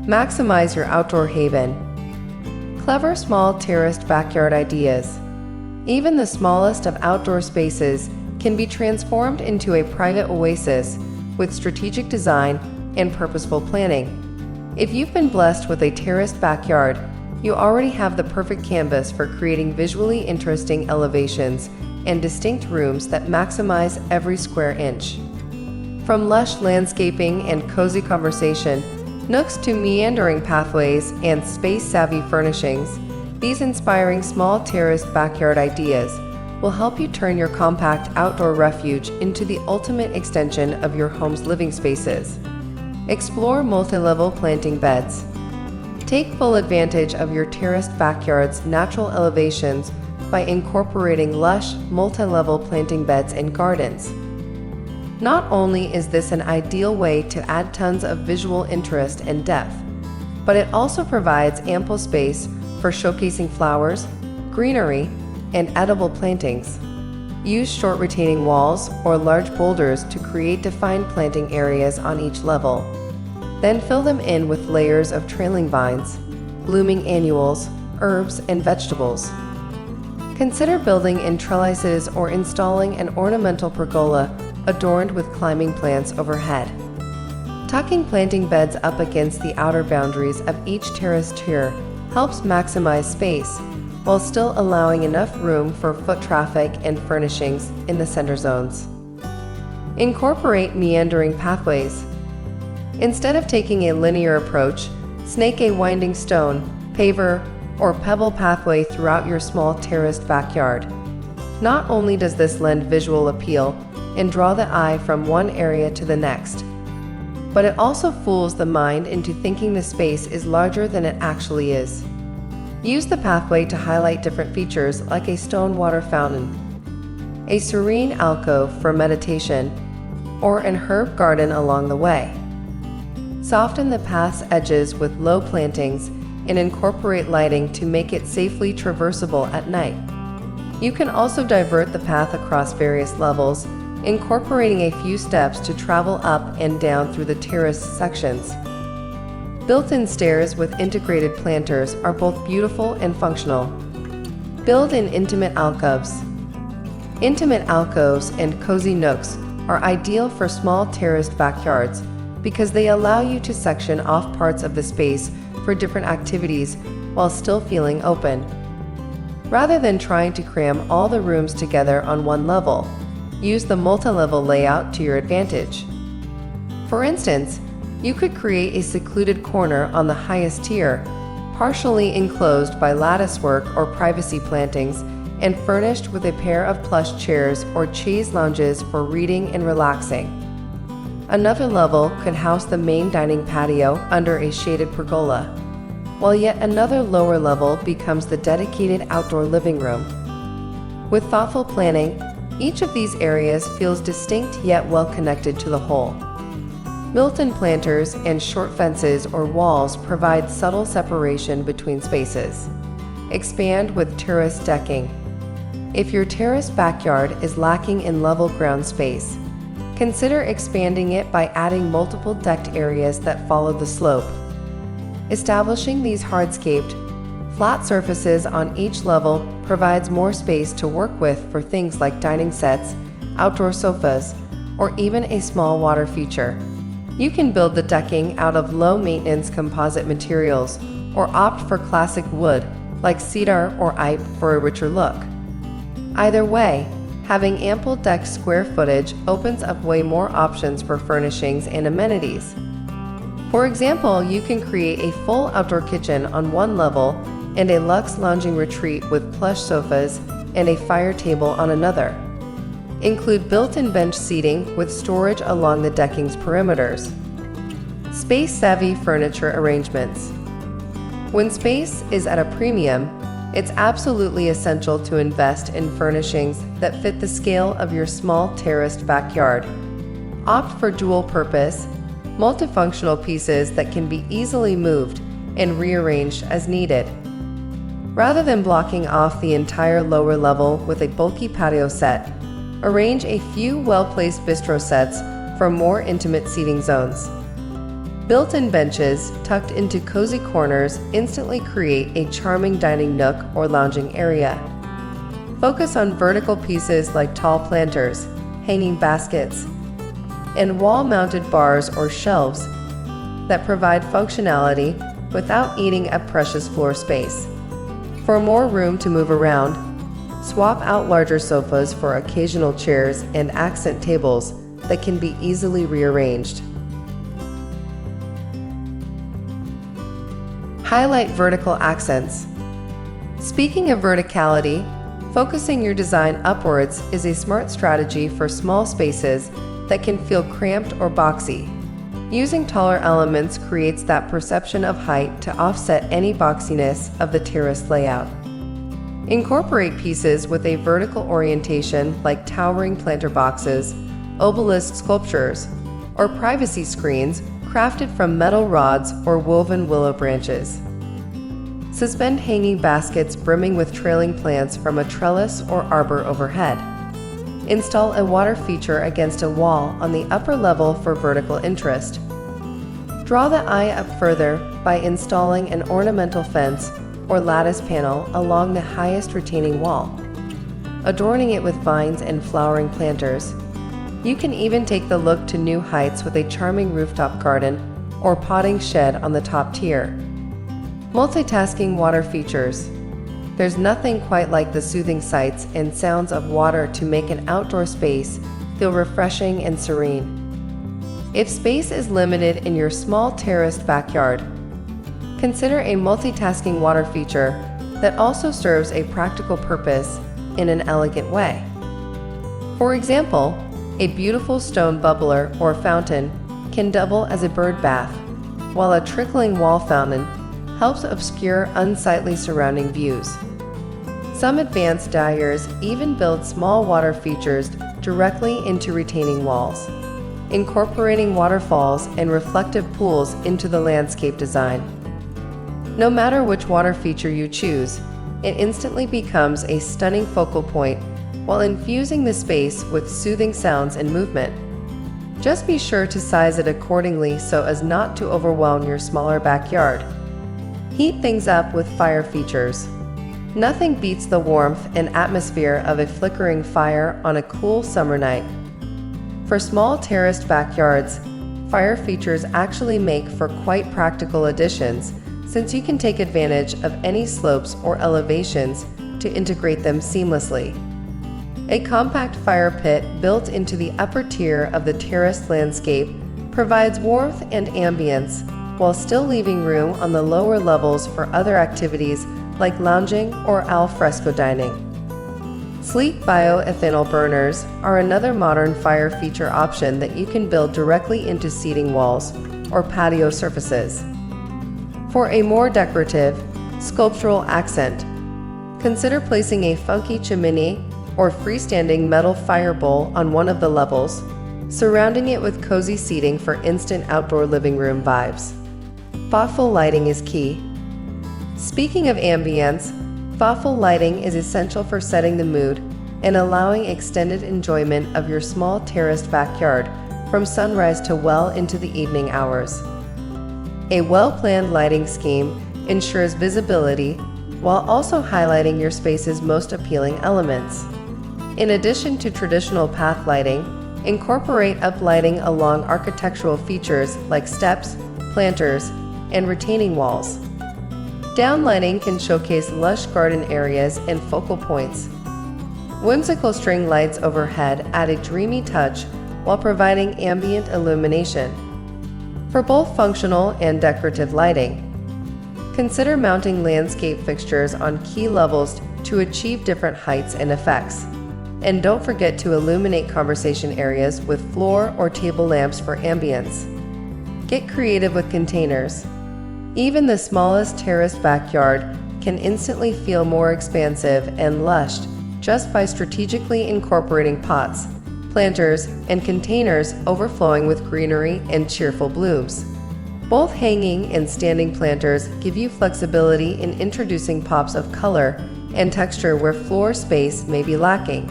Maximize your outdoor haven. Clever small terraced backyard ideas. Even the smallest of outdoor spaces can be transformed into a private oasis with strategic design and purposeful planning. If you've been blessed with a terraced backyard, you already have the perfect canvas for creating visually interesting elevations and distinct rooms that maximize every square inch. From lush landscaping and cozy conversation, nooks to meandering pathways and space-savvy furnishings, these inspiring small terraced backyard ideas will help you turn your compact outdoor refuge into the ultimate extension of your home's living spaces. Explore multi-level planting beds. Take full advantage of your terraced backyard's natural elevations by incorporating lush, multi-level planting beds and gardens. Not only is this an ideal way to add tons of visual interest and depth, but it also provides ample space for showcasing flowers, greenery, and edible plantings. Use short retaining walls or large boulders to create defined planting areas on each level. Then fill them in with layers of trailing vines, blooming annuals, herbs, and vegetables. Consider building in trellises or installing an ornamental pergola adorned with climbing plants overhead. Tucking planting beds up against the outer boundaries of each terrace tier helps maximize space while still allowing enough room for foot traffic and furnishings in the center zones. Incorporate meandering pathways. Instead of taking a linear approach, snake a winding stone, paver, or pebble pathway throughout your small terraced backyard. Not only does this lend visual appeal and draw the eye from one area to the next, but it also fools the mind into thinking the space is larger than it actually is. Use the pathway to highlight different features like a stone water fountain, a serene alcove for meditation, or an herb garden along the way. Soften the path's edges with low plantings and incorporate lighting to make it safely traversable at night. You can also divert the path across various levels, incorporating a few steps to travel up and down through the terrace sections. Built-in stairs with integrated planters are both beautiful and functional. Build in intimate alcoves. Intimate alcoves and cozy nooks are ideal for small terraced backyards because they allow you to section off parts of the space for different activities while still feeling open. Rather than trying to cram all the rooms together on one level, use the multi-level layout to your advantage. For instance, you could create a secluded corner on the highest tier, partially enclosed by latticework or privacy plantings, and furnished with a pair of plush chairs or chaise lounges for reading and relaxing. Another level could house the main dining patio under a shaded pergola, while yet another lower level becomes the dedicated outdoor living room. With thoughtful planning, each of these areas feels distinct yet well connected to the whole. Built-in planters and short fences or walls provide subtle separation between spaces. Expand with terrace decking. If your terraced backyard is lacking in level ground space, consider expanding it by adding multiple decked areas that follow the slope. Establishing these hardscaped, flat surfaces on each level provides more space to work with for things like dining sets, outdoor sofas, or even a small water feature. You can build the decking out of low-maintenance composite materials or opt for classic wood like cedar or oak for a richer look. Either way, having ample deck square footage opens up way more options for furnishings and amenities. For example, you can create a full outdoor kitchen on one level and a luxe lounging retreat with plush sofas and a fire table on another. Include built-in bench seating with storage along the decking's perimeters. Space-savvy furniture arrangements. When space is at a premium, it's absolutely essential to invest in furnishings that fit the scale of your small terraced backyard. Opt for dual-purpose, multifunctional pieces that can be easily moved and rearranged as needed. Rather than blocking off the entire lower level with a bulky patio set, arrange a few well-placed bistro sets for more intimate seating zones. Built-in benches tucked into cozy corners instantly create a charming dining nook or lounging area. Focus on vertical pieces like tall planters, hanging baskets, and wall-mounted bars or shelves that provide functionality without eating up precious floor space. For more room to move around, swap out larger sofas for occasional chairs and accent tables that can be easily rearranged. Highlight vertical accents. Speaking of verticality, focusing your design upwards is a smart strategy for small spaces that can feel cramped or boxy. Using taller elements creates that perception of height to offset any boxiness of the terraced layout. Incorporate pieces with a vertical orientation like towering planter boxes, obelisk sculptures, or privacy screens crafted from metal rods or woven willow branches. Suspend hanging baskets brimming with trailing plants from a trellis or arbor overhead. Install a water feature against a wall on the upper level for vertical interest. Draw the eye up further by installing an ornamental fence or lattice panel along the highest retaining wall, adorning it with vines and flowering planters. You can even take the look to new heights with a charming rooftop garden or potting shed on the top tier. Multitasking water features. There's nothing quite like the soothing sights and sounds of water to make an outdoor space feel refreshing and serene. If space is limited in your small terraced backyard, consider a multitasking water feature that also serves a practical purpose in an elegant way. For example, a beautiful stone bubbler or fountain can double as a bird bath, while a trickling wall fountain helps obscure unsightly surrounding views. Some advanced dyers even build small water features directly into retaining walls, incorporating waterfalls and reflective pools into the landscape design. No matter which water feature you choose, it instantly becomes a stunning focal point while infusing the space with soothing sounds and movement. Just be sure to size it accordingly so as not to overwhelm your smaller backyard. Heat things up with fire features. Nothing beats the warmth and atmosphere of a flickering fire on a cool summer night. For small terraced backyards, fire features actually make for quite practical additions, since you can take advantage of any slopes or elevations to integrate them seamlessly. A compact fire pit built into the upper tier of the terraced landscape provides warmth and ambience while still leaving room on the lower levels for other activities like lounging or al fresco dining. Sleek bioethanol burners are another modern fire feature option that you can build directly into seating walls or patio surfaces. For a more decorative, sculptural accent, consider placing a funky chimney or freestanding metal fire bowl on one of the levels, surrounding it with cozy seating for instant outdoor living room vibes. Thoughtful lighting is key. Speaking of ambience, thoughtful lighting is essential for setting the mood and allowing extended enjoyment of your small terraced backyard from sunrise to well into the evening hours. A well-planned lighting scheme ensures visibility while also highlighting your space's most appealing elements. In addition to traditional path lighting, incorporate uplighting along architectural features like steps, planters, and retaining walls. Downlighting can showcase lush garden areas and focal points. Whimsical string lights overhead add a dreamy touch while providing ambient illumination. For both functional and decorative lighting, consider mounting landscape fixtures on key levels to achieve different heights and effects. And don't forget to illuminate conversation areas with floor or table lamps for ambience. Get creative with containers. Even the smallest terraced backyard can instantly feel more expansive and lush just by strategically incorporating pots, planters, and containers overflowing with greenery and cheerful blooms. Both hanging and standing planters give you flexibility in introducing pops of color and texture where floor space may be lacking.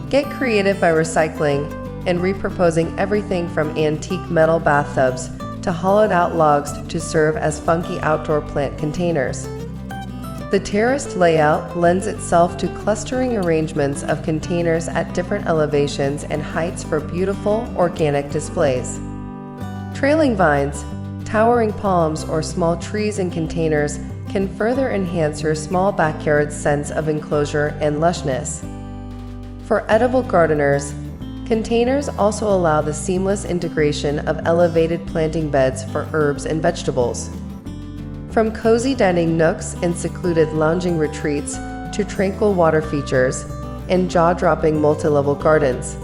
Get creative by recycling and repurposing everything from antique metal bathtubs to hollowed-out logs to serve as funky outdoor plant containers. The terraced layout lends itself to clustering arrangements of containers at different elevations and heights for beautiful, organic displays. Trailing vines, towering palms, or small trees in containers can further enhance your small backyard's sense of enclosure and lushness. For edible gardeners, containers also allow the seamless integration of elevated planting beds for herbs and vegetables. From cozy dining nooks and secluded lounging retreats to tranquil water features and jaw-dropping multi-level gardens,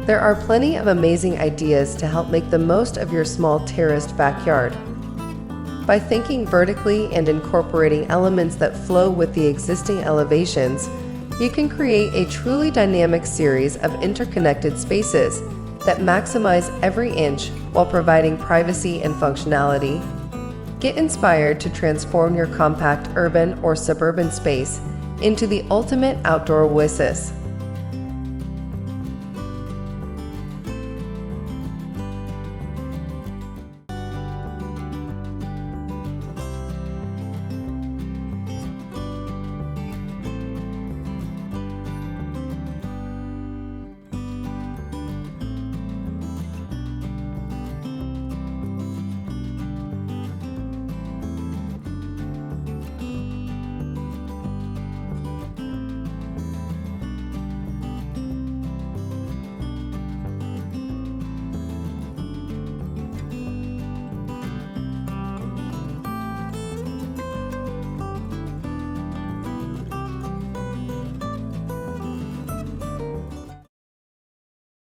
there are plenty of amazing ideas to help make the most of your small terraced backyard. By thinking vertically and incorporating elements that flow with the existing elevations, you can create a truly dynamic series of interconnected spaces that maximize every inch while providing privacy and functionality. Get inspired to transform your compact urban or suburban space into the ultimate outdoor oasis.